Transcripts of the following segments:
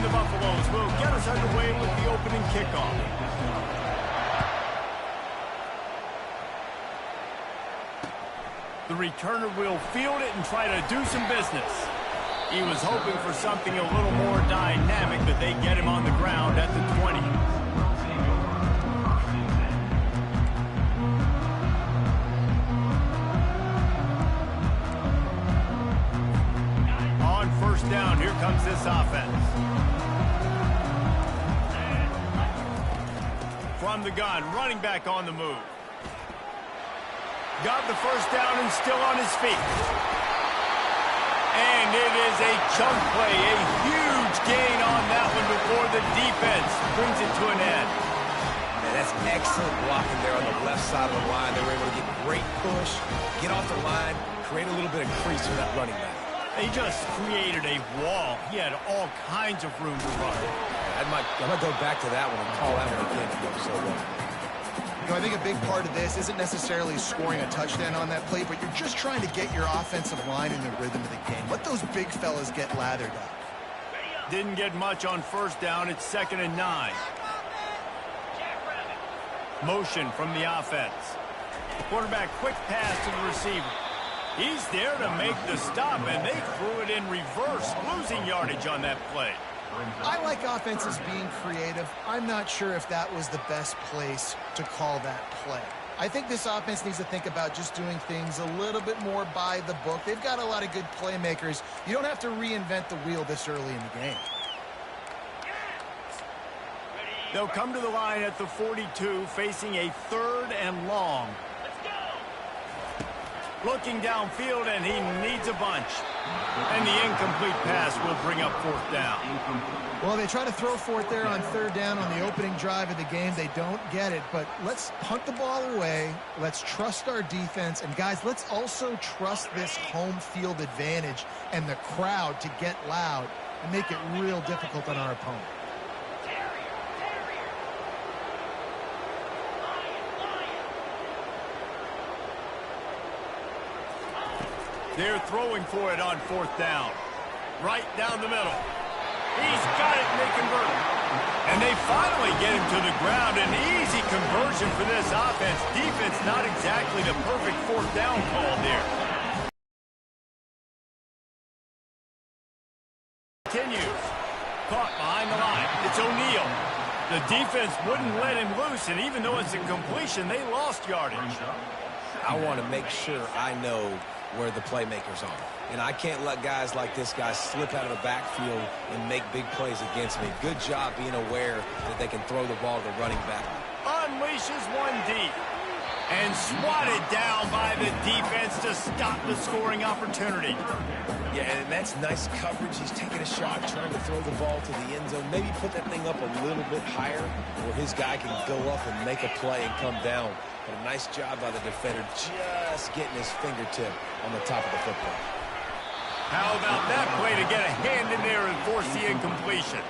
the Buffaloes will get us underway with the opening kickoff. The returner will field it and try to do some business. He was hoping for something a little more dynamic, but they get him on the ground at the 20. On first down, here comes this offense. From the gun, running back on the move. Got the first down and still on his feet. And it is a chunk play, a huge gain on that one before the defense brings it to an end. Man, that's excellent blocking there on the left side of the line. They were able to get great push, get off the line, create a little bit of crease for that running back. They just created a wall. He had all kinds of room to run. I might go back to that one and call that one again to go so well. You know, I think a big part of this isn't necessarily scoring a touchdown on that play, but you're just trying to get your offensive line in the rhythm of the game. Let those big fellas get lathered up. Didn't get much on first down. It's 2nd and 9. Motion from the offense. Quarterback quick pass to the receiver. He's there to make the stop, and they threw it in reverse, losing yardage on that play. I like offenses being creative. I'm not sure if that was the best place to call that play. I think this offense needs to think about just doing things a little bit more by the book. They've got a lot of good playmakers. You don't have to reinvent the wheel this early in the game. They'll come to the line at the 42, facing a 3rd and long. Looking downfield, and he needs a bunch. And the incomplete pass will bring up 4th down. Well, they try to throw for it there on 3rd down on the opening drive of the game. They don't get it, but let's punt the ball away. Let's trust our defense. And, guys, let's also trust this home field advantage and the crowd to get loud and make it real difficult on our opponent. They're throwing for it on 4th down. Right down the middle. He's got it, and they convert. And they finally get him to the ground. An easy conversion for this offense. Defense not exactly the perfect 4th down call there. Continues. Caught behind the line. It's O'Neal. The defense wouldn't let him loose, and even though it's a completion, they lost yardage. I want to make sure I know where the playmakers are. And I can't let guys like this guy slip out of the backfield and make big plays against me. Good job being aware that they can throw the ball to the running back. Unleashes one deep. And swatted down by the defense to stop the scoring opportunity. Yeah, and that's nice coverage. He's taking a shot, trying to throw the ball to the end zone. Maybe put that thing up a little bit higher where his guy can go up and make a play and come down. But a nice job by the defender just getting his fingertip on the top of the football. How about that play to get a hand in there and force the incompletion?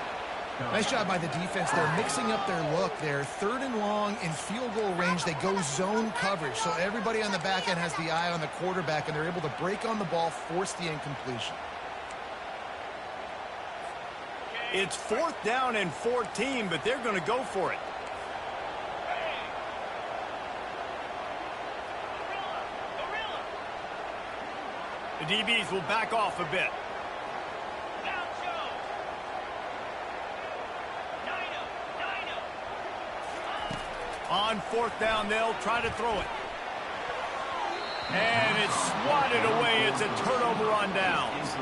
Nice job by the defense. They're mixing up their look. They're 3rd and long in field goal range. They go zone coverage. So everybody on the back end has the eye on the quarterback, and they're able to break on the ball, force the incompletion. It's 4th down and 14, but they're going to go for it. The DBs will back off a bit. On 4th down, they'll try to throw it. And it's swatted away. It's a turnover on downs.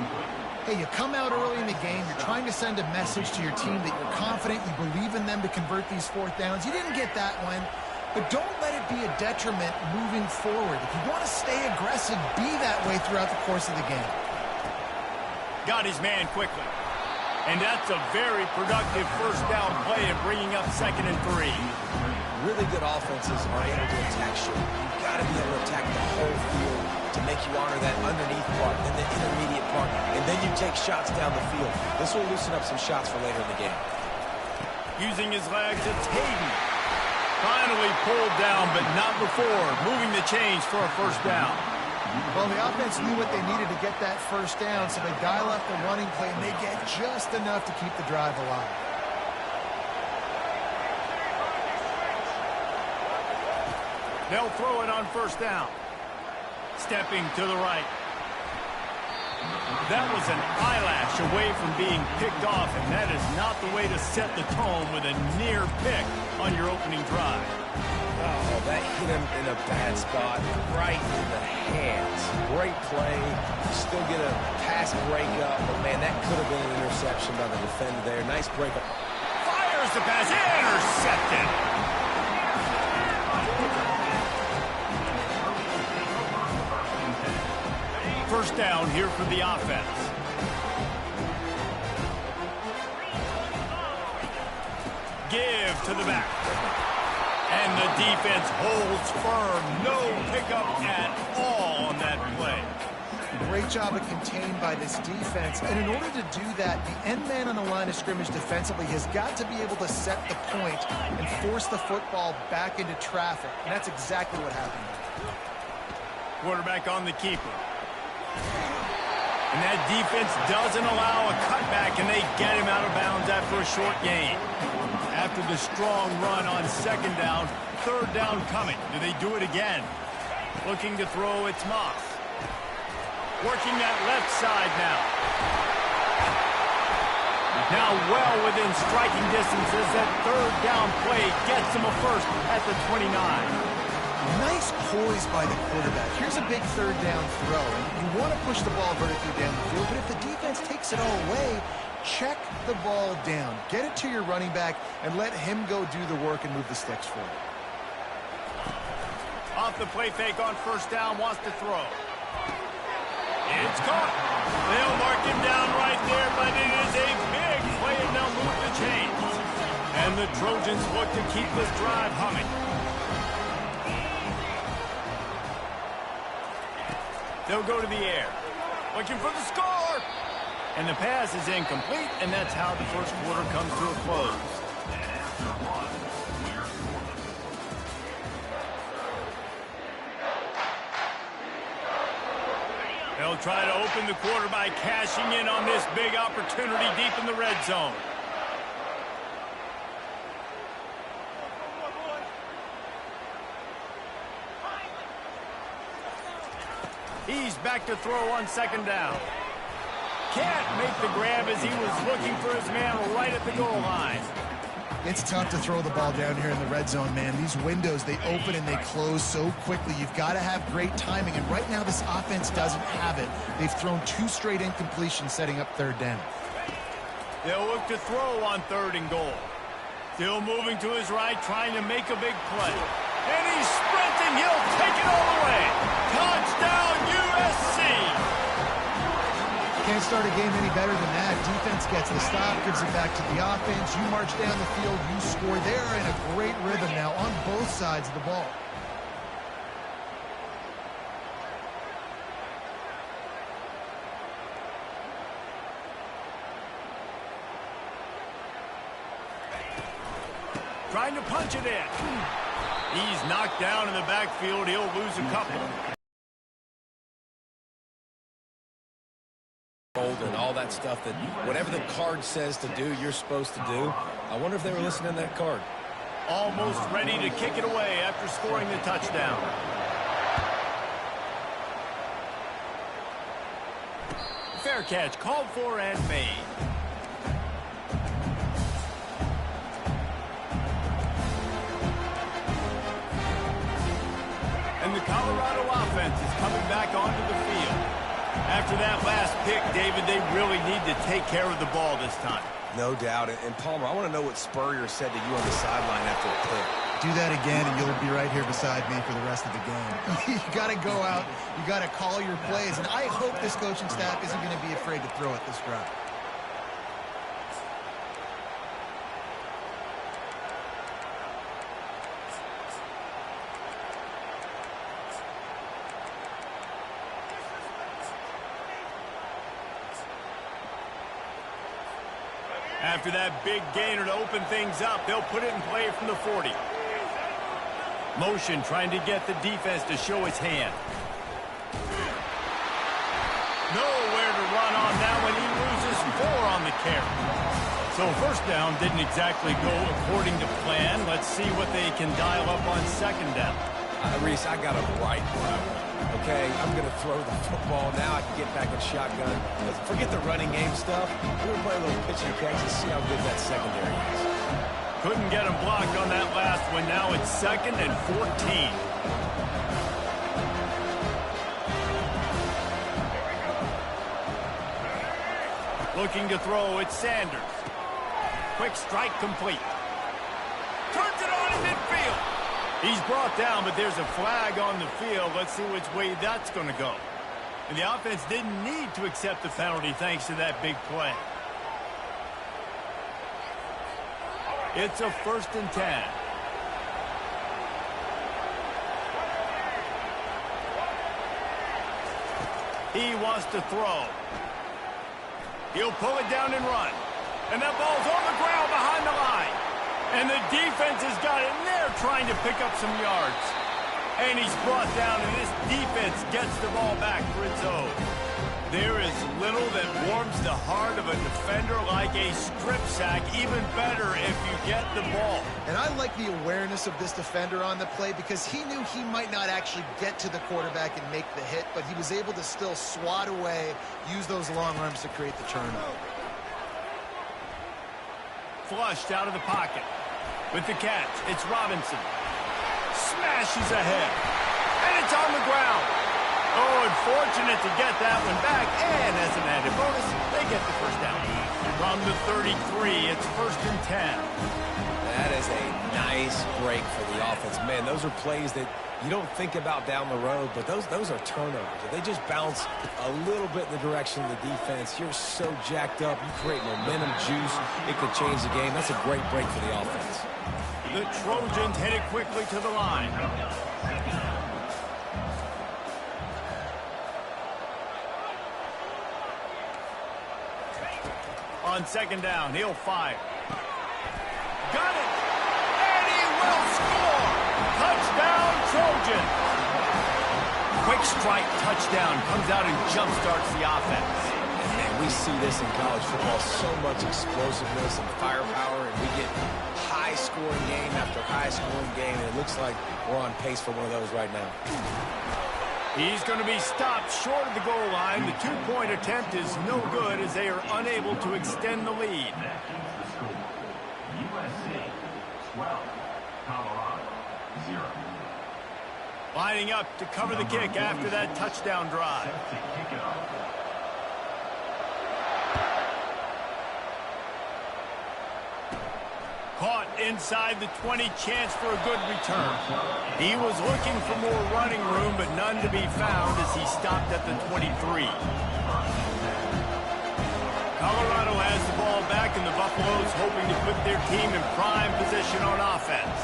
Hey, you come out early in the game. You're trying to send a message to your team that you're confident, you believe in them to convert these 4th downs. You didn't get that one. But don't let it be a detriment moving forward. If you want to stay aggressive, be that way throughout the course of the game. Got his man quickly. And that's a very productive 1st down play and bringing up 2nd and 3. Really good offenses are able to attack short. You've got to be able to attack the whole field to make you honor that underneath part and the intermediate part. And then you take shots down the field. This will loosen up some shots for later in the game. Using his legs, it's Hayden. Finally pulled down, but not before moving the chains for a 1st down. Well, the offense knew what they needed to get that first down, so they dial up the running play, and they get just enough to keep the drive alive. They'll throw it on first down. Stepping to the right. That was an eyelash away from being picked off, and that is not the way to set the tone with a near pick on your opening drive. Oh, that hit him in a bad spot, right in the hands. Great play. Still get a pass breakup, but man, that could have been an interception by the defender there. Nice breakup. Fires the pass, intercepted. First down here for the offense. Give to the back. And the defense holds firm. No pickup at all on that play. Great job of contained by this defense. And in order to do that, the end man on the line of scrimmage defensively has got to be able to set the point and force the football back into traffic. And that's exactly what happened. Quarterback on the keeper. And that defense doesn't allow a cutback, and they get him out of bounds after a short gain. After the strong run on second down, third down coming. Do they do it again? Looking to throw, it's Moss. Working that left side now. Now well within striking distances, that third down play gets them a first at the 29. Nice poise by the quarterback. Here's a big third down throw. And you want to push the ball vertically down the field, but if the defense takes it all away, check the ball down. Get it to your running back and let him go do the work and move the sticks for you. Off the play fake on first down, wants to throw. It's caught. They'll mark him down right there, but it is a big play, and they'll move the chains. And the Trojans look to keep this drive humming. They'll go to the air. Looking for the score. And the pass is incomplete, and that's how the first quarter comes to a close. They'll try to open the quarter by cashing in on this big opportunity deep in the red zone. He's back to throw on second down. Can't make the grab as he was looking for his man right at the goal line. It's tough to throw the ball down here in the red zone, man. These windows, they open and they close so quickly. You've got to have great timing, and right now this offense doesn't have it. They've thrown 2 straight incompletions setting up third down. They'll look to throw on third and goal. Still moving to his right, trying to make a big play. And he's sprinting. He'll take it all the way. Touchdown, USC! Can't start a game any better than that. Defense gets the stop, gives it back to the offense. You march down the field, you score. They're in a great rhythm now on both sides of the ball. Trying to punch it in. He's knocked down in the backfield. He'll lose a couple. And all that stuff, that whatever the card says to do, you're supposed to do. I wonder if they were listening to that card. Almost ready to kick it away after scoring the touchdown. Fair catch called for and made. And the Colorado offense is coming back onto the field. After that last pick, David, they really need to take care of the ball this time. No doubt. And Palmer, I want to know what Spurrier said to you on the sideline after the pick. Do that again, and you'll be right here beside me for the rest of the game. You got to go out. You got to call your plays. And I hope this coaching staff isn't going to be afraid to throw at this drive. After that big gainer to open things up, they'll put it in play from the 40. Motion trying to get the defense to show his hand. carry. So first down didn't exactly go according to plan. Let's see what they can dial up on second down. Reese, I got him right where I want. Okay, I'm going to throw the football. Now I can get back in shotgun. Forget the running game stuff. We're going to play a little pitch and catch and see how good that secondary is. Couldn't get him blocked on that last one. Now it's 2nd and 14. Looking to throw, it's Sanders. Quick strike complete. Turns it on in midfield. He's brought down, but there's a flag on the field. Let's see which way that's going to go. And the offense didn't need to accept the penalty thanks to that big play. It's a 1st and 10. He wants to throw. He'll pull it down and run. And that ball's on the ground behind the line. And the defense has got it, and they're trying to pick up some yards. And he's brought down, and this defense gets the ball back for its own. There is little that warms the heart of a defender like a strip sack, even better if you get the ball. And I like the awareness of this defender on the play because he knew he might not actually get to the quarterback and make the hit, but he was able to still swat away, use those long arms to create the turnover. Flushed out of the pocket. With the catch, it's Robinson. Smashes ahead. And it's on the ground. Oh, unfortunate to get that one back. And as an added bonus, they get the first down. From the 33, it's 1st and 10. That is a nice break for the offense. Man, those are plays that you don't think about down the road, but those are turnovers. If they just bounce a little bit in the direction of the defense, you're so jacked up. You create momentum juice. It could change the game. That's a great break for the offense. The Trojans hit it quickly to the line. On second down, he'll fire. Got it! And he will score! Touchdown, Trojan! Quick strike touchdown comes out and jumpstarts the offense. And we see this in college football, so much explosiveness and firepower, and we get high-scoring game after high-scoring game, and it looks like we're on pace for one of those right now. He's going to be stopped short of the goal line. The two-point attempt is no good as they are unable to extend the lead. Lining up to cover the kick after that touchdown drive. Caught inside the 20, chance for a good return. He was looking for more running room, but none to be found as he stopped at the 23. Colorado has the ball back, and the Buffaloes hoping to put their team in prime position on offense.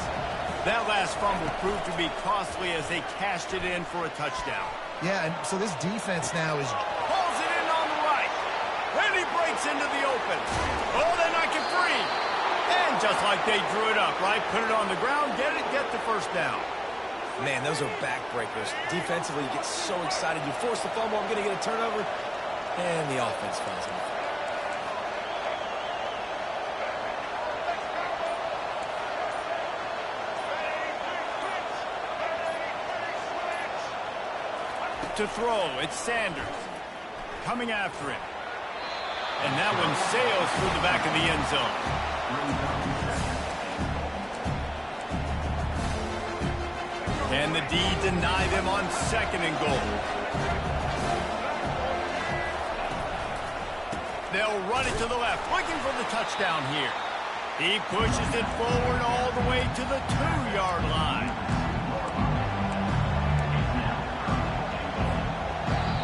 That last fumble proved to be costly as they cashed it in for a touchdown. Yeah, and so this defense now is... Pulls it in on the right. And he breaks into the open. Oh, they knock it free. And just like they drew it up, right? Put it on the ground, get the first down. Man, those are backbreakers. Defensively, you get so excited. You force the fumble, I'm going to get a turnover. And the offense falls off. To throw, it's Sanders. Coming after him. And that one sails through the back of the end zone. And the D deny them on 2nd and goal. They'll run it to the left, looking for the touchdown here. He pushes it forward all the way to the 2-yard line.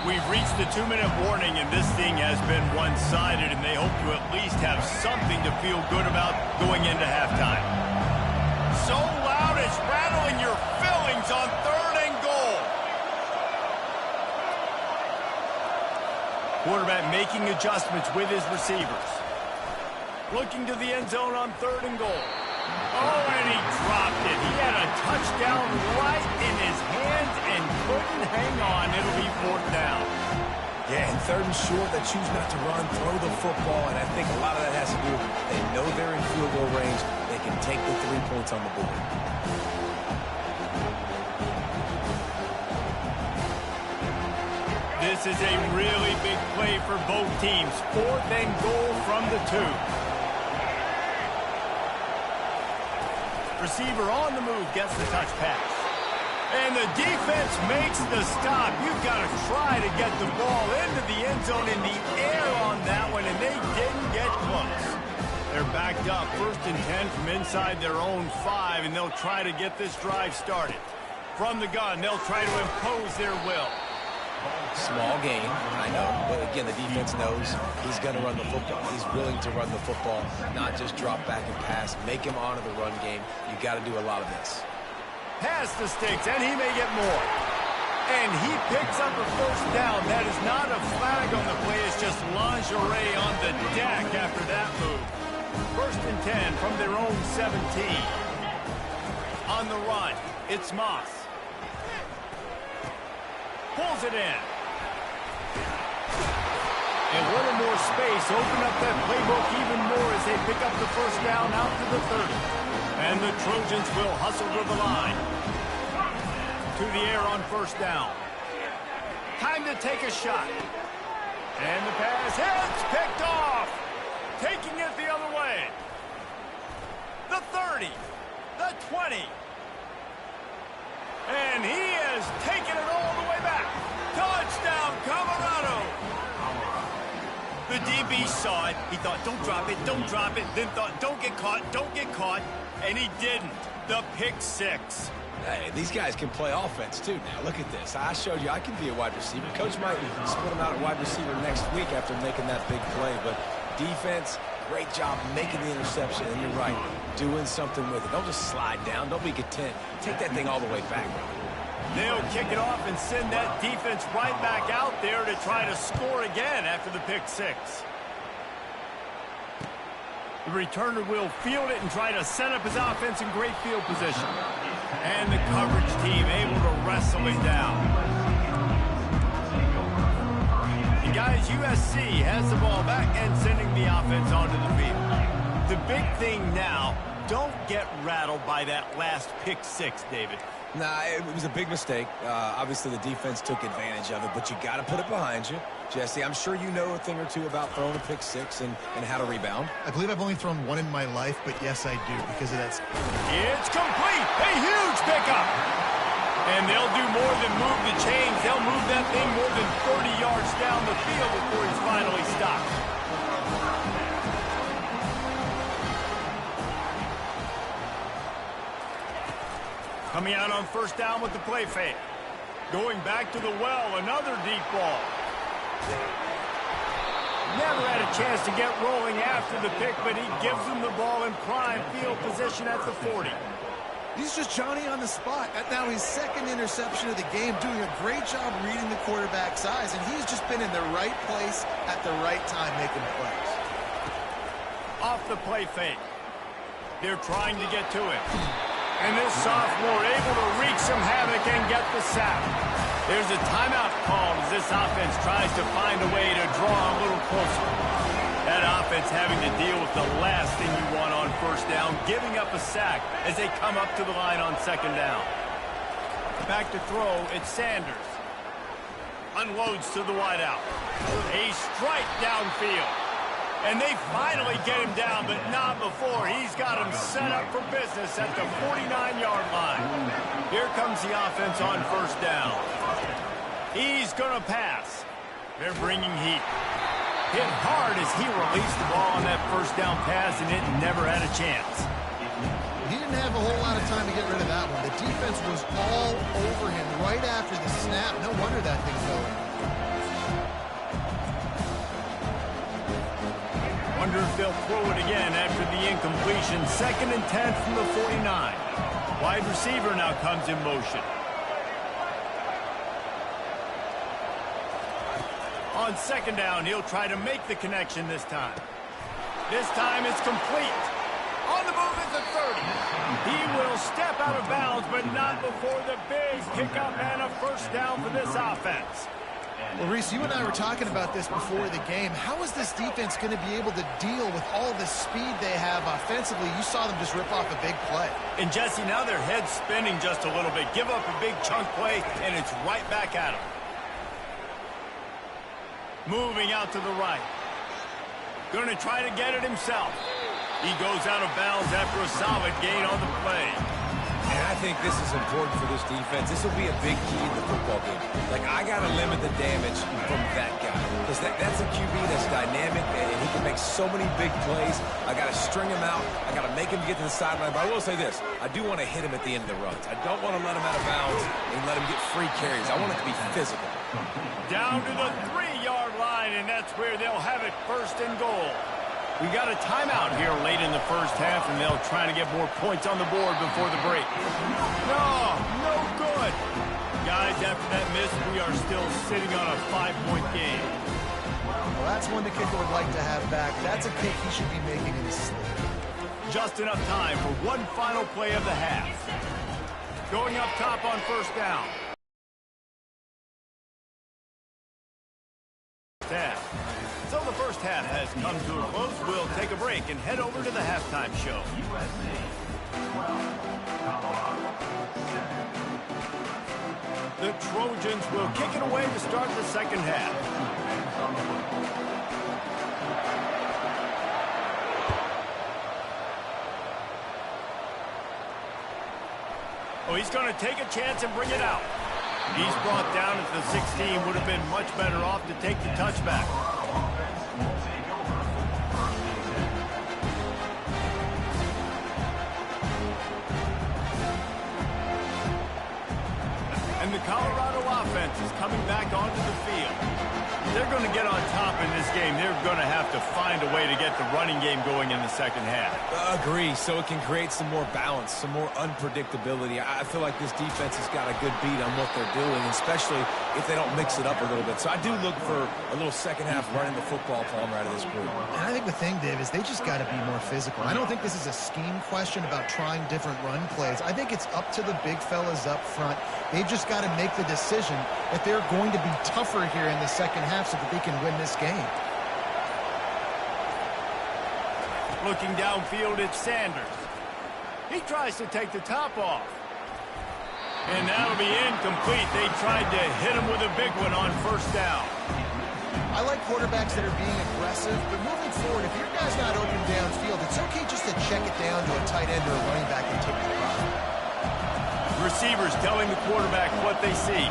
We've reached the 2-minute warning, and this thing has been one-sided, and they hope to at least have something to feel good about going into halftime. So loud it's rattling your fillings on 3rd and goal. Quarterback making adjustments with his receivers. Looking to the end zone on 3rd and goal. Oh, and he dropped it. He had a touchdown right in his hands and couldn't hang on. It'll be 4th down. Yeah, and third and short, they choose not to run, throw the football, and I think a lot of that has to do with they know they're in field goal range. They can take the 3 points on the board. This is a really big play for both teams. 4th and goal from the 2. Receiver on the move gets the touch pass. And the defense makes the stop. You've got to try to get the ball into the end zone in the air on that one, and they didn't get close. They're backed up 1st and 10 from inside their own 5, and they'll try to get this drive started. From the gun, they'll try to impose their will. Small game, I know, but again, the defense knows he's going to run the football. He's willing to run the football, not just drop back and pass. Make him honor the run game. You got to do a lot of this. Pass the sticks, and he may get more. And he picks up a 1st down. That is not a flag on the play. It's just lingerie on the deck after that move. 1st and 10 from their own 17. On the run, it's Moss. Pulls it in. A little more space. Open up that playbook even more as they pick up the 1st down out to the 30. And the Trojans will hustle to the line. To the air on 1st down. Time to take a shot. And the pass hits. Picked off. Taking it the other way. The 30. The 20. And he has taken it all the way back. Touchdown, Colorado. The DB saw it. He thought, don't drop it, don't drop it. Then thought, don't get caught, don't get caught. And he didn't. The pick 6. Hey, these guys can play offense, too. Now, look at this. I showed you I can be a wide receiver. Coach might split him out at wide receiver next week after making that big play. But defense, great job making the interception. And you're right, doing something with it. Don't just slide down. Don't be content. Take that thing all the way back. They'll kick it off and send that defense right back out there to try to score again after the pick 6. The returner will field it and try to set up his offense in great field position. And the coverage team able to wrestle him down. And guys, USC has the ball back and sending the offense onto the field. The big thing now, don't get rattled by that last pick 6, David. Nah, it was a big mistake. Obviously, the defense took advantage of it, but you got to put it behind you. Jesse, I'm sure you know a thing or two about throwing a pick 6 and how to rebound. I believe I've only thrown 1 in my life, but yes, I do because of that. It's complete. A huge pickup. And they'll do more than move the chains. They'll move that thing more than 30 yards down the field before he's finally stopped. Coming out on 1st down with the play fake. Going back to the well, another deep ball. Never had a chance to get rolling after the pick, but he gives them the ball in prime field position at the 40. He's just Johnny on the spot. Now his 2nd interception of the game, doing a great job reading the quarterback's eyes, and he's just been in the right place at the right time making plays. Off the play fake. They're trying to get to him. And this sophomore able to wreak some havoc and get the sack. There's a timeout called as this offense tries to find a way to draw a little closer. That offense having to deal with the last thing you want on 1st down, giving up a sack as they come up to the line on 2nd down. Back to throw, it's Sanders. Unloads to the wideout. A strike downfield. And they finally get him down, but not before. He's got him set up for business at the 49-yard line. Here comes the offense on 1st down. He's going to pass. They're bringing heat. Hit hard as he released the ball on that 1st down pass, and it never had a chance. He didn't have a whole lot of time to get rid of that one. The defense was all over him right after the snap. No wonder that thing fell in. Wonder if they'll throw it again after the incompletion. 2nd and 10 from the 49. Wide receiver now comes in motion. On 2nd down, he'll try to make the connection this time. This time it's complete. On the move at the 30. He will step out of bounds, but not before the big pickup and a 1st down for this offense. Well, Reese, you and I were talking about this before the game. How is this defense going to be able to deal with all the speed they have offensively? You saw them just rip off a big play. And, Jesse, now their head's spinning just a little bit. Give up a big chunk play, and it's right back at them. Moving out to the right. Going to try to get it himself. He goes out of bounds after a solid gain on the play. And I think this is important for this defense. This will be a big key in the football game. Like, I got to limit the damage from that guy. Because that's a QB that's dynamic, and he can make so many big plays. I got to string him out. I got to make him get to the sideline. But I will say this. I do want to hit him at the end of the runs. I don't want to let him out of bounds and let him get free carries. I want it to be physical. Down to the 3-yard line, and that's where they'll have it, 1st and goal. We got a timeout here late in the first half, and they'll try to get more points on the board before the break. No good. Guys, after that miss, we are still sitting on a 5-point game. Well, that's one the kicker would like to have back. That's a kick he should be making in his sleep. Just enough time for one final play of the half. Going up top on 1st down. So the first half has come to a close. We'll take a break and head over to the halftime show. The Trojans will kick it away to start the second half. Oh, he's going to take a chance and bring it out. He's brought down at the 16. Would have been much better off to take the touchback. And the Colorado offense is coming back onto the field. They're going to get on top in this game. They're going to have to find a way to get the running game going in the second half. Agree, so it can create some more balance, some more unpredictability. I feel like this defense has got a good beat on what they're doing, especially if they don't mix it up a little bit. So I do look for a little second half running the football palmer out of this group. And I think the thing, Dave, is they just got to be more physical. I don't think this is a scheme question about trying different run plays. I think it's up to the big fellas up front. They've just got to make the decision that they're going to be tougher here in the second half so that they can win this game. Looking downfield, it's Sanders. He tries to take the top off. And that'll be incomplete. They tried to hit him with a big one on 1st down. I like quarterbacks that are being aggressive, but moving forward, if your guy's not open downfield, it's okay just to check it down to a tight end or a running back and take the drop. Receivers telling the quarterback what they see.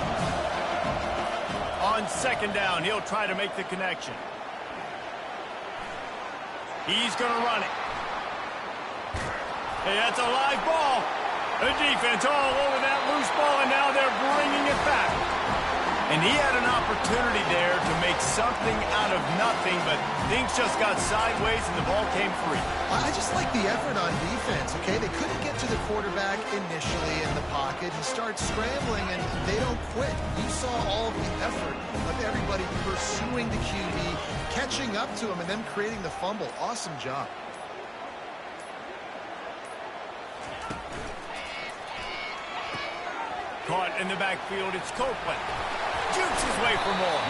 On 2nd down, he'll try to make the connection. He's going to run it. Hey, that's a live ball. The defense all over that loose ball, and now they're bringing it back. And he had an opportunity there to make something out of nothing, but things just got sideways and the ball came free. I just like the effort on defense, okay? They couldn't get to the quarterback initially in the pocket. He starts scrambling, and they don't quit. You saw all of the effort of everybody pursuing the QB, catching up to him, and then creating the fumble. Awesome job. Caught in the backfield, it's Copeland. Jukes his way for more.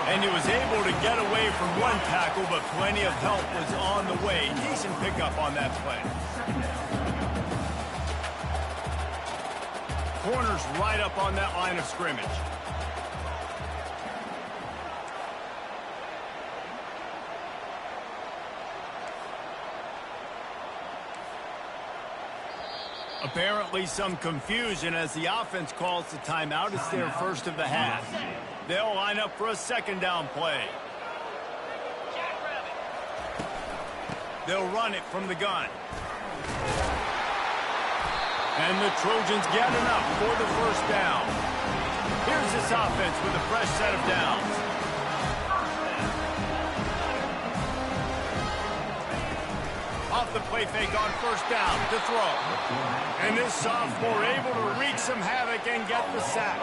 And he was able to get away from one tackle, but plenty of help was on the way. Decent pickup on that play. Corner's right up on that line of scrimmage. Apparently some confusion as the offense calls the timeout. It's their first of the half. They'll line up for a 2nd down play. They'll run it from the gun. And the Trojans get enough for the 1st down. Here's this offense with a fresh set of downs. Off the play fake on 1st down to throw. And this sophomore able to wreak some havoc and get the sack.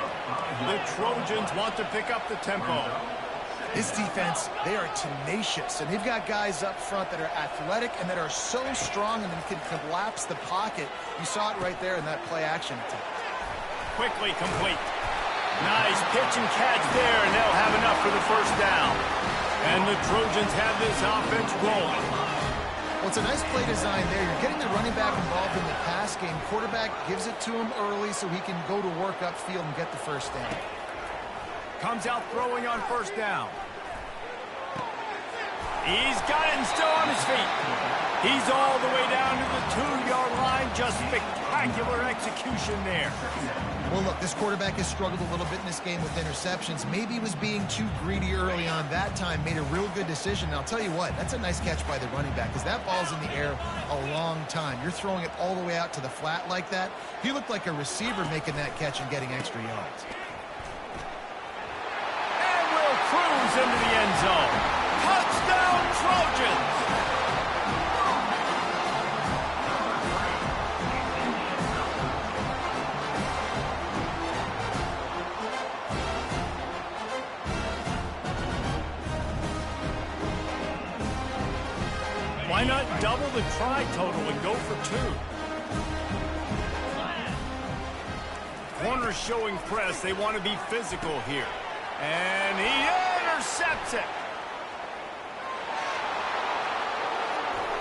The Trojans want to pick up the tempo. This defense, they are tenacious, and they've got guys up front that are athletic and that are so strong and can collapse the pocket. You saw it right there in that play action attempt. Quickly complete. Nice pitch and catch there, and they'll have enough for the first down. And the Trojans have this offense rolling. Well, it's a nice play design there. You're getting the running back involved in the pass game. Quarterback gives it to him early so he can go to work upfield and get the first down. Comes out throwing on first down. He's got it and still on his feet. He's all the way down to the 2-yard line. Just spectacular execution there. Well, look, this quarterback has struggled a little bit in this game with interceptions. Maybe he was being too greedy early on that time, made a real good decision. And I'll tell you what, that's a nice catch by the running back because that ball's in the air a long time. You're throwing it all the way out to the flat like that. He looked like a receiver making that catch and getting extra yards. And will cruise into the end zone. Touchdown, Trojans! Why not double the try total and go for 2? Corners showing press. They want to be physical here. And he intercepts it.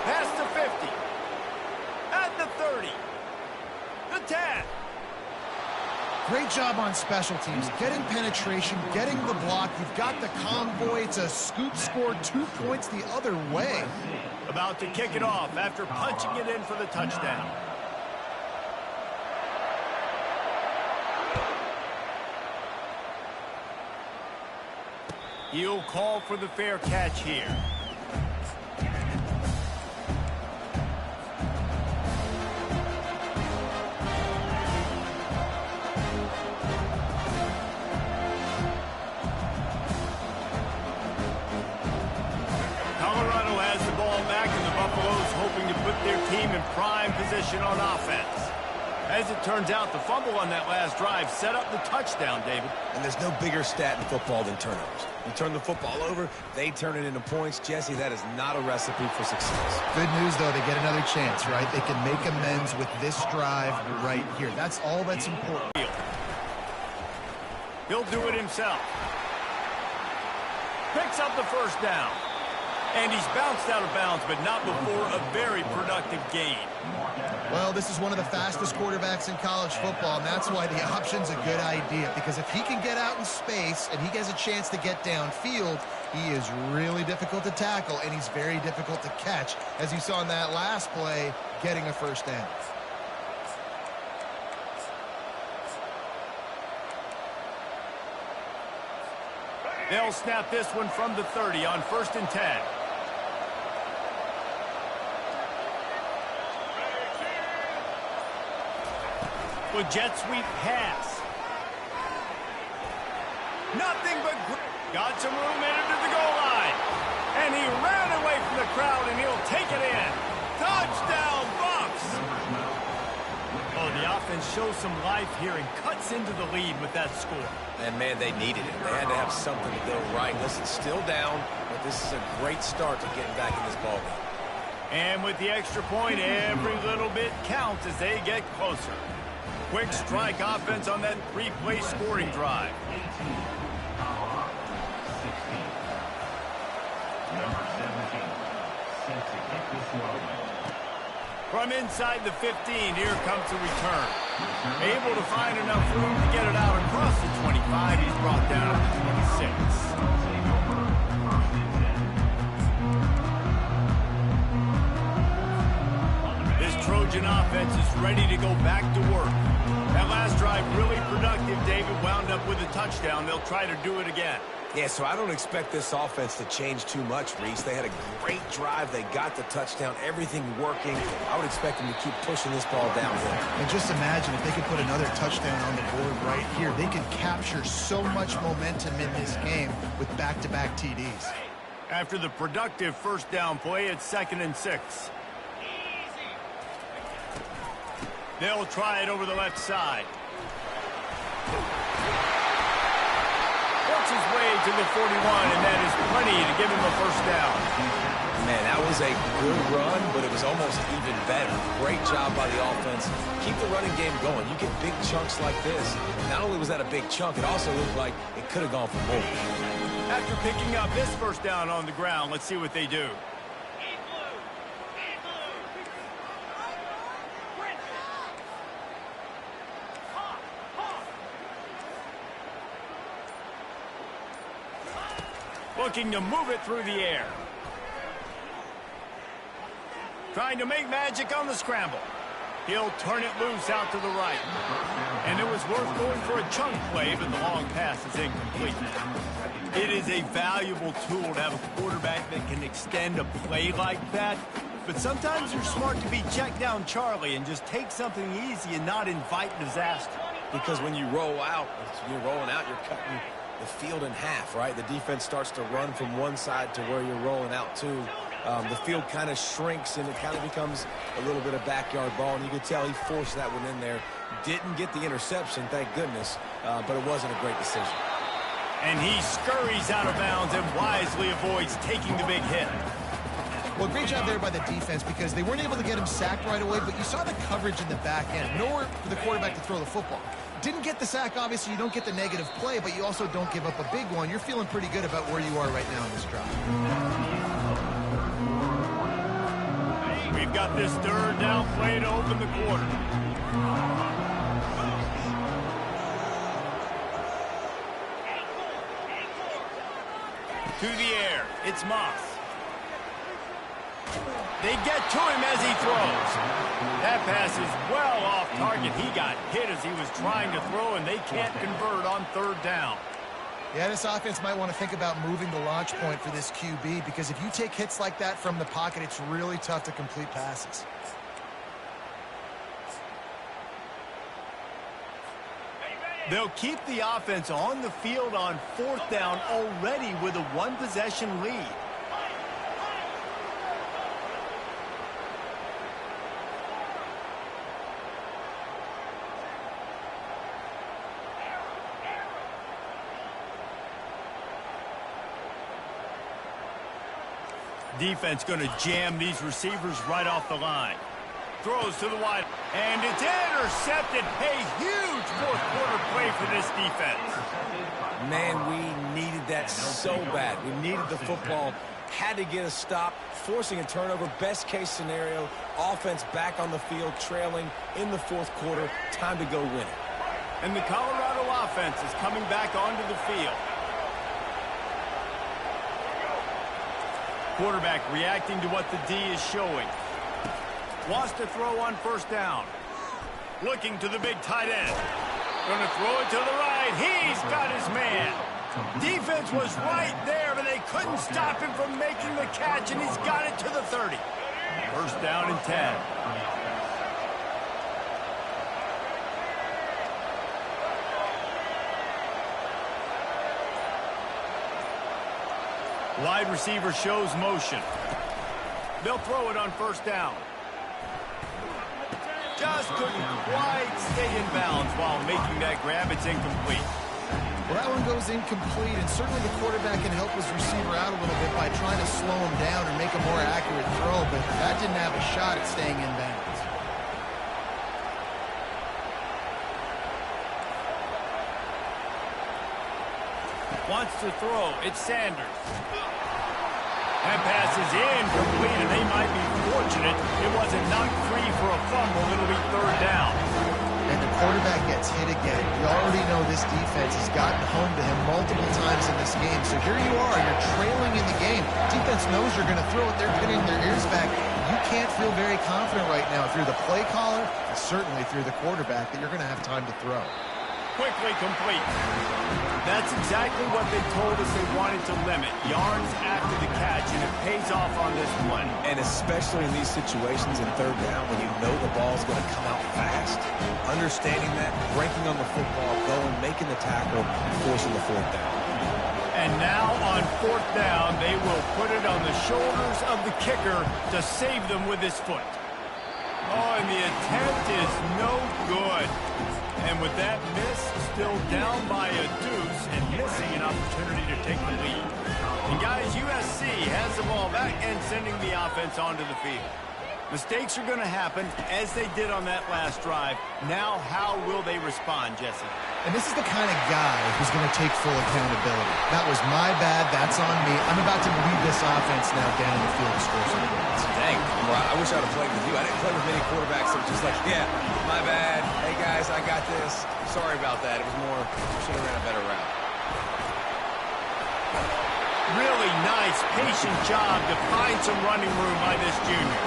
Past the 50. At the 30. The 10. Great job on special teams, getting penetration, getting the block. You've got the convoy. It's a scoop score, 2 points the other way. About to kick it off after punching it in for the touchdown. He'll call for the fair catch here. Colorado has the ball back, and the Buffaloes hoping to put their team in prime position on offense. As it turns out, the fumble on that last drive set up the touchdown, David. And there's no bigger stat in football than turnovers. You turn the football over, they turn it into points. Jesse, that is not a recipe for success. Good news, though, they get another chance, right? They can make amends with this drive right here. That's all that's important. He'll do it himself. Picks up the first down. And he's bounced out of bounds, but not before a very productive gain. Well, this is one of the fastest quarterbacks in college football, and that's why the option's a good idea. Because if he can get out in space and he has a chance to get downfield, he is really difficult to tackle, and he's very difficult to catch, as you saw in that last play, getting a first down. They'll snap this one from the 30 on 1st and 10. With jet sweep pass. Nothing but got some room into the goal line. And he ran away from the crowd, and he'll take it in. Touchdown, Bucks! Oh, the offense shows some life here and cuts into the lead with that score. And, man, they needed it. They had to have something to go right. Listen, still down, but this is a great start to getting back in this ballgame. And with the extra point, every little bit counts as they get closer. Quick strike offense on that 3-play scoring drive. From inside the 15, here comes the return. Able to find enough room to get it out across the 25. He's brought down to the 26. This Trojan offense is ready to go back to work. That last drive really productive. David wound up with a touchdown. They'll try to do it again. Yeah, so I don't expect this offense to change too much, Reese. They had a great drive. They got the touchdown. Everything working. I would expect them to keep pushing this ball downhill. And just imagine if they could put another touchdown on the board right here. They could capture so much momentum in this game with back-to-back TDs. After the productive first down play, it's 2nd and 6. They'll try it over the left side. Works his way to the 41, and that is plenty to give him a first down. Man, that was a good run, but it was almost even better. Great job by the offense. Keep the running game going. You get big chunks like this. Not only was that a big chunk, it also looked like it could have gone for more. After picking up this first down on the ground, let's see what they do. Looking to move it through the air. Trying to make magic on the scramble. He'll turn it loose out to the right. And it was worth going for a chunk play, but the long pass is incomplete. It is a valuable tool to have a quarterback that can extend a play like that. But sometimes you're smart to be check down Charlie and just take something easy and not invite disaster. Because when you roll out, you're rolling out, you're cutting the field in half, right? The defense starts to run from one side to where you're rolling out to. The field kind of shrinks and it kind of becomes a little bit of backyard ball, and you could tell he forced that one in there. Didn't get the interception, thank goodness, but it wasn't a great decision. And he scurries out of bounds and wisely avoids taking the big hit. Well, great job there by the defense because they weren't able to get him sacked right away, but you saw the coverage in the back end. Nowhere for the quarterback to throw the football. Didn't get the sack, obviously. You don't get the negative play, but you also don't give up a big one. You're feeling pretty good about where you are right now in this drive. We've got this third down play to open the quarter. To the air, it's Moss. They get to him as he throws. That pass is well off target. He got hit as he was trying to throw, and they can't convert on third down. Yeah, this offense might want to think about moving the launch point for this QB because if you take hits like that from the pocket, it's really tough to complete passes. They'll keep the offense on the field on fourth down already with a one-possession lead. Defense going to jam these receivers right off the line. Throws to the wide, and it's intercepted. A huge fourth-quarter play for this defense. Man, we needed that so bad. We needed the football. Had to get a stop, forcing a turnover. Best-case scenario, offense back on the field, trailing in the fourth quarter. Time to go win it. And the Colorado offense is coming back onto the field. Quarterback reacting to what the D is showing. Wants to throw on first down. Looking to the big tight end. Going to throw it to the right. He's got his man. Defense was right there, but they couldn't stop him from making the catch, and he's got it to the 30. First down and 10. Wide receiver shows motion. They'll throw it on first down. Just couldn't quite stay in bounds while making that grab. It's incomplete. Well, that one goes incomplete, and certainly the quarterback can help his receiver out a little bit by trying to slow him down and make a more accurate throw, but that didn't have a shot at staying in bounds. Wants to throw. It's Sanders. That pass is incomplete, and they might be fortunate it wasn't knocked free for a fumble. It'll be third down. And the quarterback gets hit again. You already know this defense has gotten home to him multiple times in this game. So here you are, you're trailing in the game. Defense knows you're going to throw it. They're pinning their ears back. You can't feel very confident right now through the play caller and certainly through the quarterback that you're going to have time to throw. Quickly complete. That's exactly what they told us they wanted to limit. Yards after the catch, and it pays off on this play. And especially in these situations in third down when you know the ball's going to come out fast. Understanding that, breaking on the football, going, making the tackle, forcing the fourth down. And now on fourth down, they will put it on the shoulders of the kicker to save them with his foot. Oh, and the attempt is no good. And with that miss, still down by a deuce and missing an opportunity to take the lead. And guys, USC has the ball back and sending the offense onto the field. Mistakes are going to happen, as they did on that last drive. Now, how will they respond, Jesse? And this is the kind of guy who's going to take full accountability. That was my bad. That's on me. I'm about to lead this offense now down the field to score some points. Dang, I wish I would have played with you. I didn't play with many quarterbacks that were just like, yeah, my bad. Hey, guys, I got this. Sorry about that. It was more, should have ran a better route. Really nice, patient job to find some running room by this junior.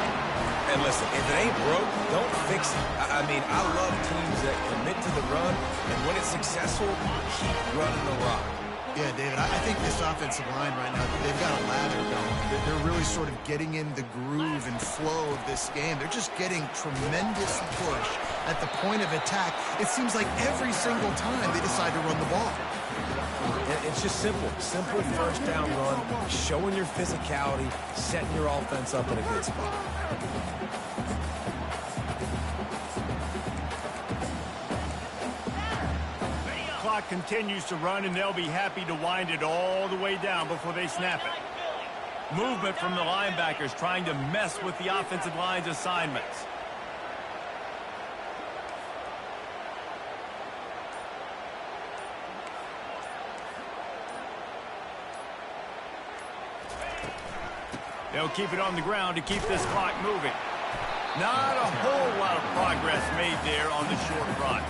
And listen, if it ain't broke, don't fix it. I mean, I love teams that commit to the run, and when it's successful, keep running the rock. Yeah, David, I think this offensive line right now, they've got a lather going. They're really sort of getting in the groove and flow of this game. They're just getting tremendous push at the point of attack. It seems like every single time they decide to run the ball. It's just simple. Simple first down run, showing your physicality, setting your offense up in a good spot. Clock continues to run, and they'll be happy to wind it all the way down before they snap it. Movement from the linebackers trying to mess with the offensive line's assignments. They'll keep it on the ground to keep this clock moving. Not a whole lot of progress made there on the short run.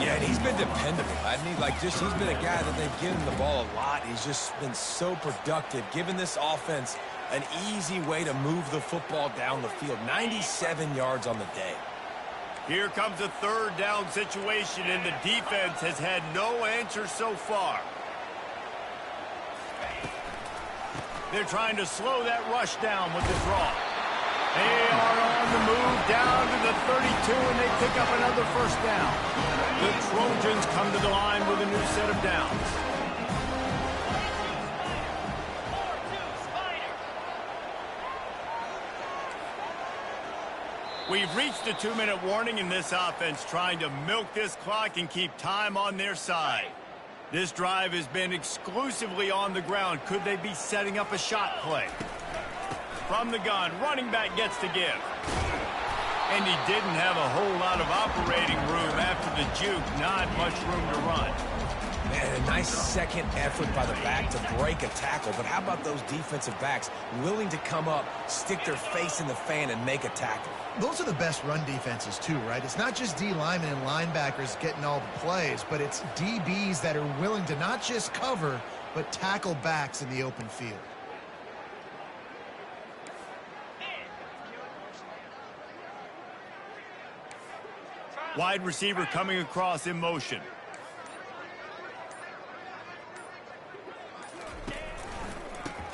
Yeah, and he's been dependable. He's been a guy that they've given the ball a lot. He's just been so productive, giving this offense an easy way to move the football down the field. 97 yards on the day. Here comes a third down situation, and the defense has had no answer so far. They're trying to slow that rush down with the draw. They are on the move down to the 32, and they pick up another first down. The Trojans come to the line with a new set of downs. We've reached a 2-minute warning in this offense, trying to milk this clock and keep time on their side. This drive has been exclusively on the ground. Could they be setting up a shot play? From the gun, running back gets to give. And he didn't have a whole lot of operating room after the juke. Not much room to run. Man, a nice second effort by the back to break a tackle. But how about those defensive backs willing to come up, stick their face in the fan, and make a tackle? Those are the best run defenses too, right? It's not just D linemen and linebackers getting all the plays, but it's DBs that are willing to not just cover, but tackle backs in the open field. Wide receiver coming across in motion.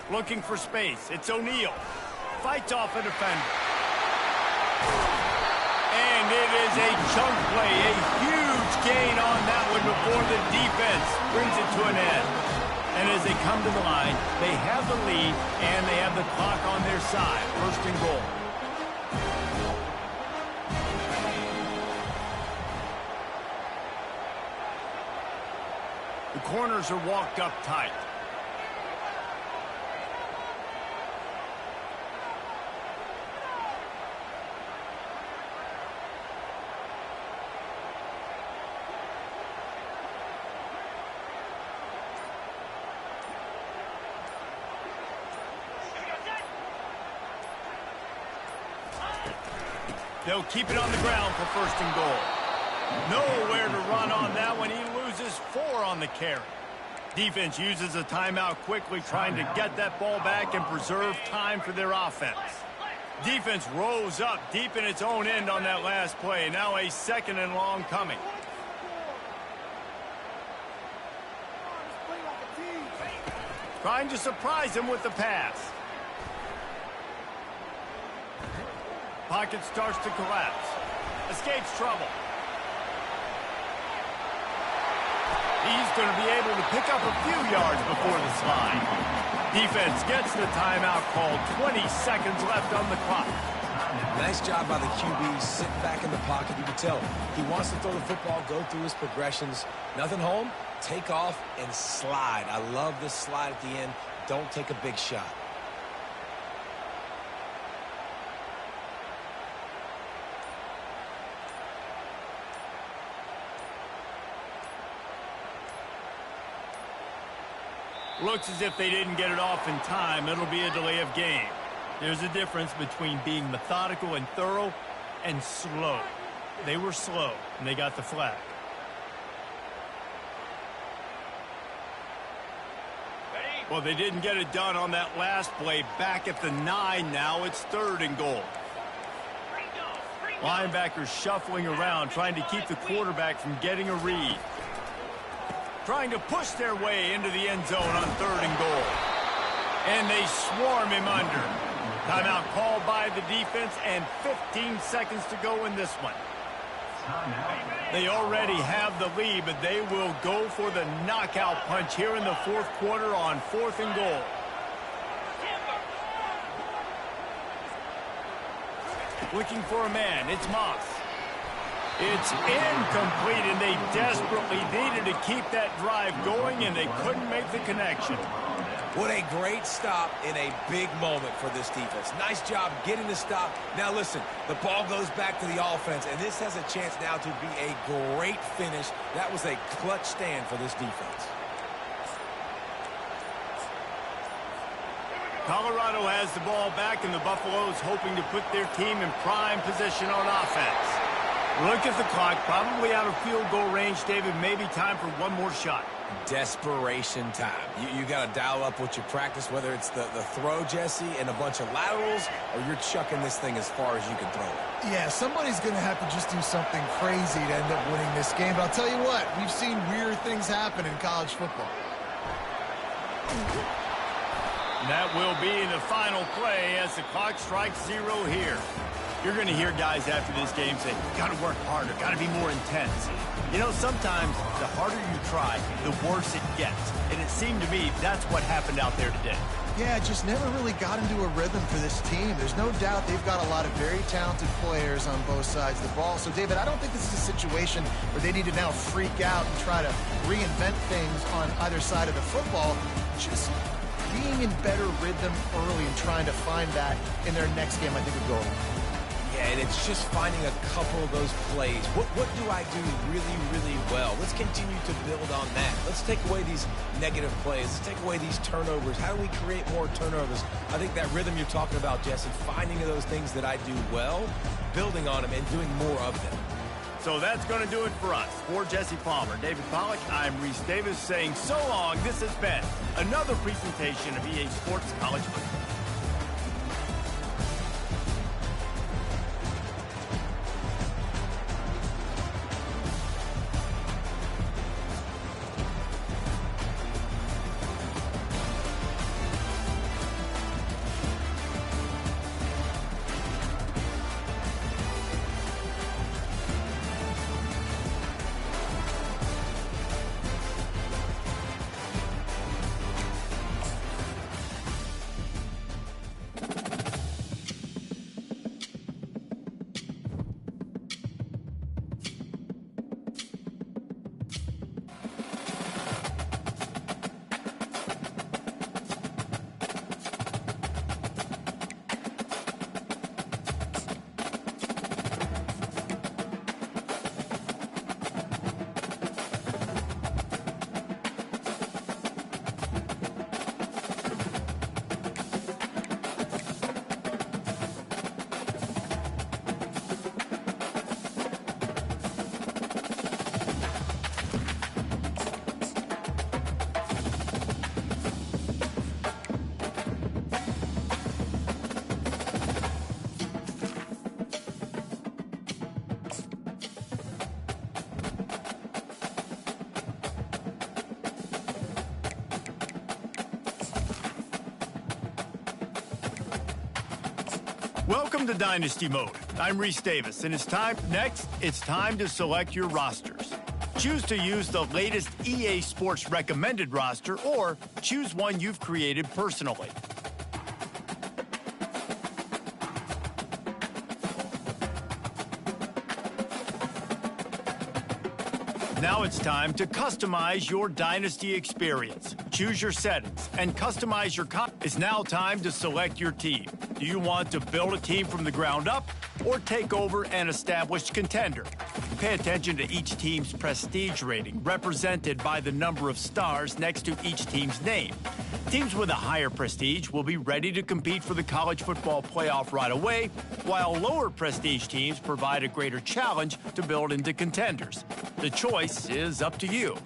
Looking for space. It's O'Neal. Fights off a defender. And it is a chunk play. A huge gain on that one before the defense brings it to an end. And as they come to the line, they have the lead and they have the clock on their side. First and goal. The corners are walked up tight. They'll keep it on the ground for first and goal. Nowhere to run on that one. He loses 4 on the carry. Defense uses a timeout quickly, trying to get that ball back and preserve time for their offense. Defense rose up deep in its own end on that last play. Now a second and long coming. Trying to surprise him with the pass. Pocket starts to collapse. Escapes trouble. He's going to be able to pick up a few yards before the slide. Defense gets the timeout called. 20 seconds left on the clock. Nice job by the QB, sitting back in the pocket. You can tell he wants to throw the football, go through his progressions. Nothing home, take off and slide. I love this slide at the end. Don't take a big shot. Looks as if they didn't get it off in time. It'll be a delay of game. There's a difference between being methodical and thorough and slow. They were slow, and they got the flag. Well, they didn't get it done on that last play. Back at the 9 now. It's 3rd and goal. Linebackers shuffling around, trying to keep the quarterback from getting a read. Trying to push their way into the end zone on 3rd and goal. And they swarm him under. Timeout called by the defense and 15 seconds to go in this one. They already have the lead, but they will go for the knockout punch here in the 4th quarter on 4th and goal. Looking for a man. It's Moss. It's incomplete, and they desperately needed to keep that drive going, and they couldn't make the connection. What a great stop in a big moment for this defense. Nice job getting the stop. Now listen, the ball goes back to the offense, and this has a chance now to be a great finish. That was a clutch stand for this defense. Colorado has the ball back, and the Buffaloes hoping to put their team in prime position on offense. Look at the clock, probably out of field goal range, David. Maybe time for one more shot. Desperation time. You got to dial up what you practice, whether it's the throw, Jesse, and a bunch of laterals, or you're chucking this thing as far as you can throw it. Yeah, somebody's going to have to just do something crazy to end up winning this game. But I'll tell you what, we've seen weird things happen in college football. That will be the final play as the clock strikes 0 here. You're going to hear guys after this game say, got to work harder, got to be more intense. You know, sometimes the harder you try, the worse it gets. And it seemed to me that's what happened out there today. Yeah, it just never really got into a rhythm for this team. There's no doubt they've got a lot of very talented players on both sides of the ball. So, David, I don't think this is a situation where they need to now freak out and try to reinvent things on either side of the football. Just being in better rhythm early and trying to find that in their next game, I think, would go a long way. And it's just finding a couple of those plays. What do I do really, really well? Let's continue to build on that. Let's take away these negative plays. Let's take away these turnovers. How do we create more turnovers? I think that rhythm you're talking about, Jesse, finding those things that I do well, building on them, and doing more of them. So that's going to do it for us. For Jesse Palmer, David Pollack, I'm Reese Davis saying so long. This has been another presentation of EA Sports College Football. Welcome to Dynasty Mode. I'm Reese Davis, and it's time to select your rosters. Choose to use the latest EA Sports recommended roster, or choose one you've created personally. Now it's time to customize your Dynasty experience. Choose your settings and customize your It's now time to select your team. Do you want to build a team from the ground up or take over an established contender? Pay attention to each team's prestige rating, represented by the number of stars next to each team's name. Teams with a higher prestige will be ready to compete for the college football playoff right away, while lower prestige teams provide a greater challenge to build into contenders. The choice is up to you.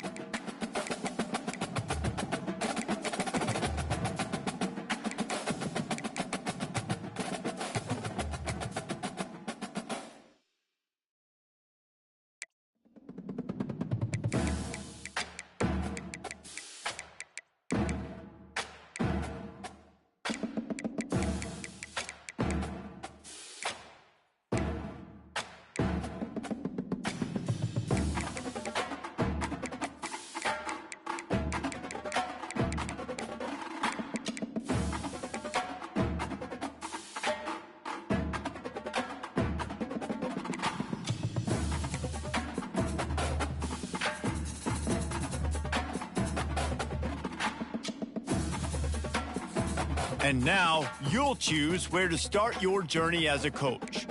And now, you'll choose where to start your journey as a coach.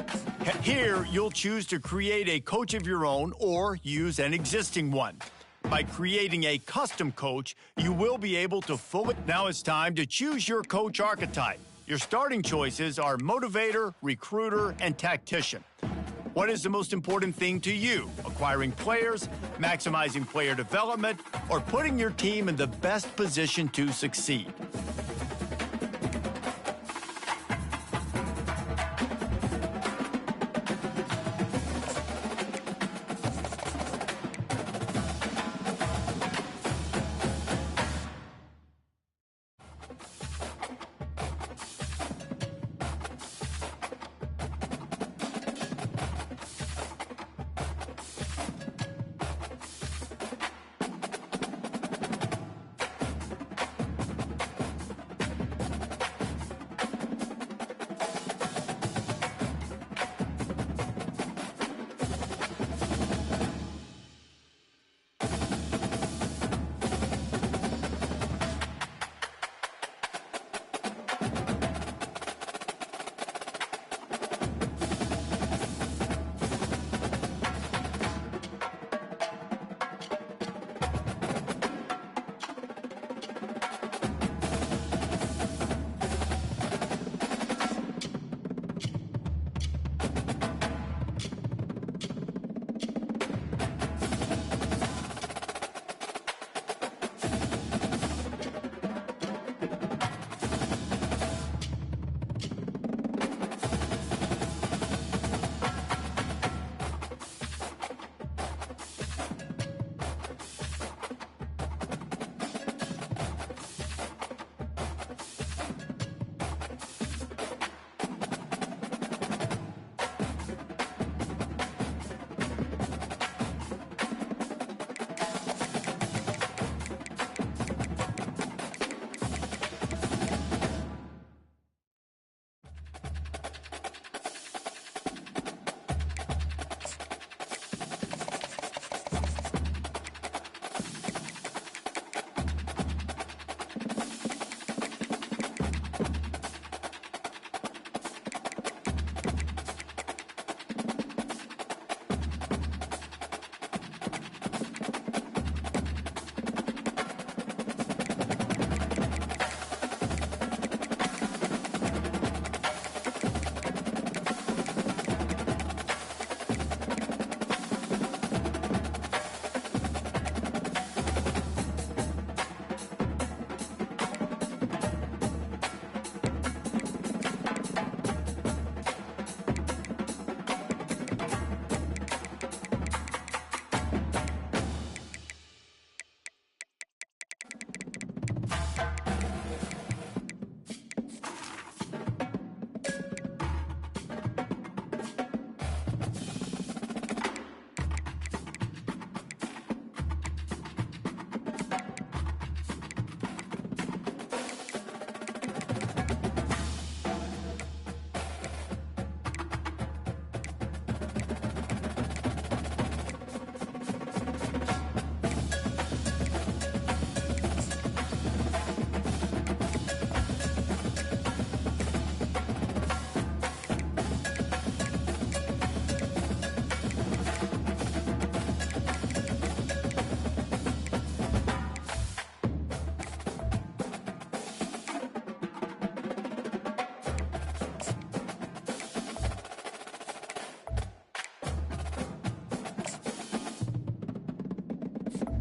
Here, you'll choose to create a coach of your own or use an existing one. By creating a custom coach, you will be able to fully... Now it's time to choose your coach archetype. Your starting choices are motivator, recruiter, and tactician. What is the most important thing to you? Acquiring players, maximizing player development, or putting your team in the best position to succeed?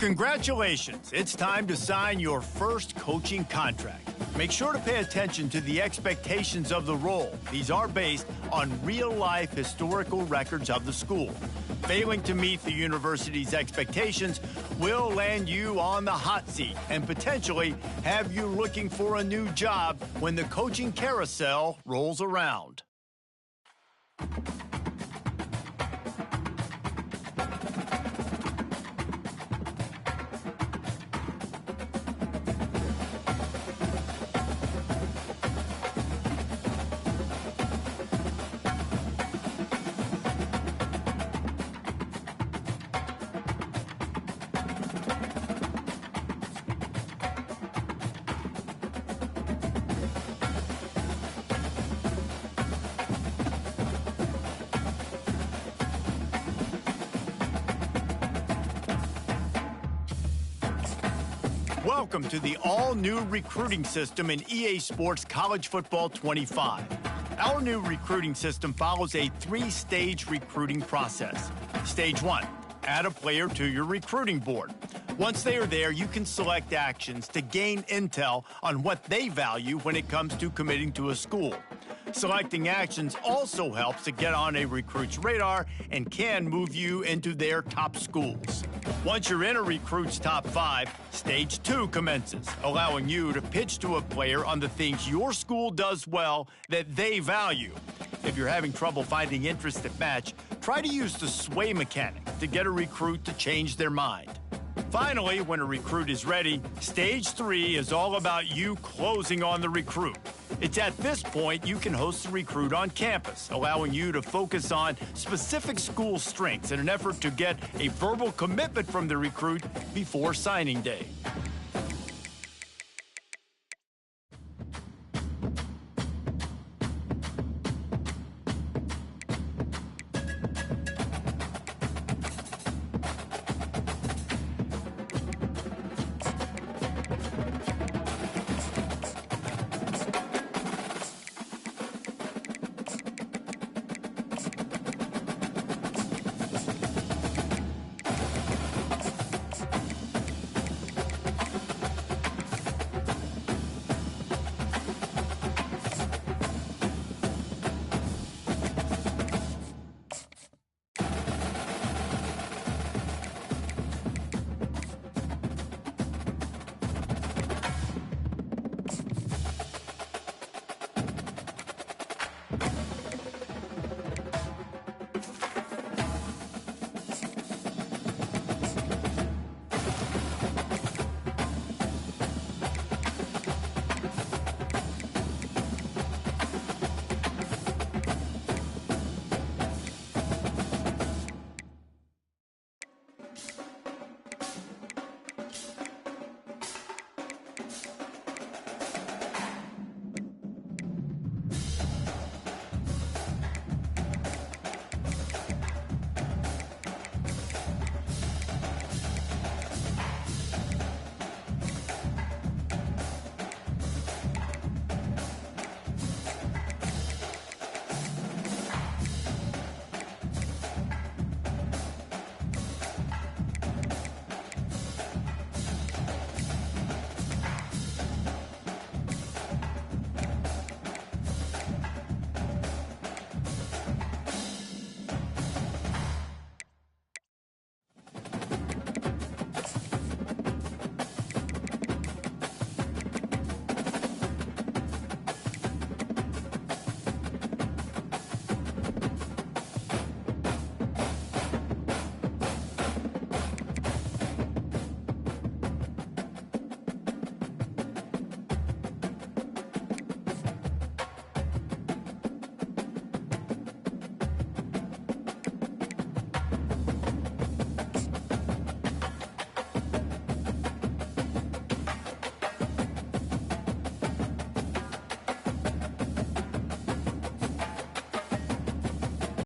Congratulations, it's time to sign your first coaching contract. Make sure to pay attention to the expectations of the role. These are based on real-life historical records of the school. Failing to meet the university's expectations will land you on the hot seat and potentially have you looking for a new job when the coaching carousel rolls around. Welcome to the all-new recruiting system in EA Sports College Football 25. Our new recruiting system follows a three-stage recruiting process. Stage 1, add a player to your recruiting board. Once they are there, you can select actions to gain intel on what they value when it comes to committing to a school. Selecting actions also helps to get on a recruit's radar and can move you into their top schools. Once you're in a recruit's top 5, Stage 2 commences, allowing you to pitch to a player on the things your school does well that they value. If you're having trouble finding interests that match, try to use the sway mechanic to get a recruit to change their mind. Finally, when a recruit is ready, Stage 3 is all about you closing on the recruit. It's at this point you can host the recruit on campus, allowing you to focus on specific school strengths in an effort to get a verbal commitment from the recruit before signing day.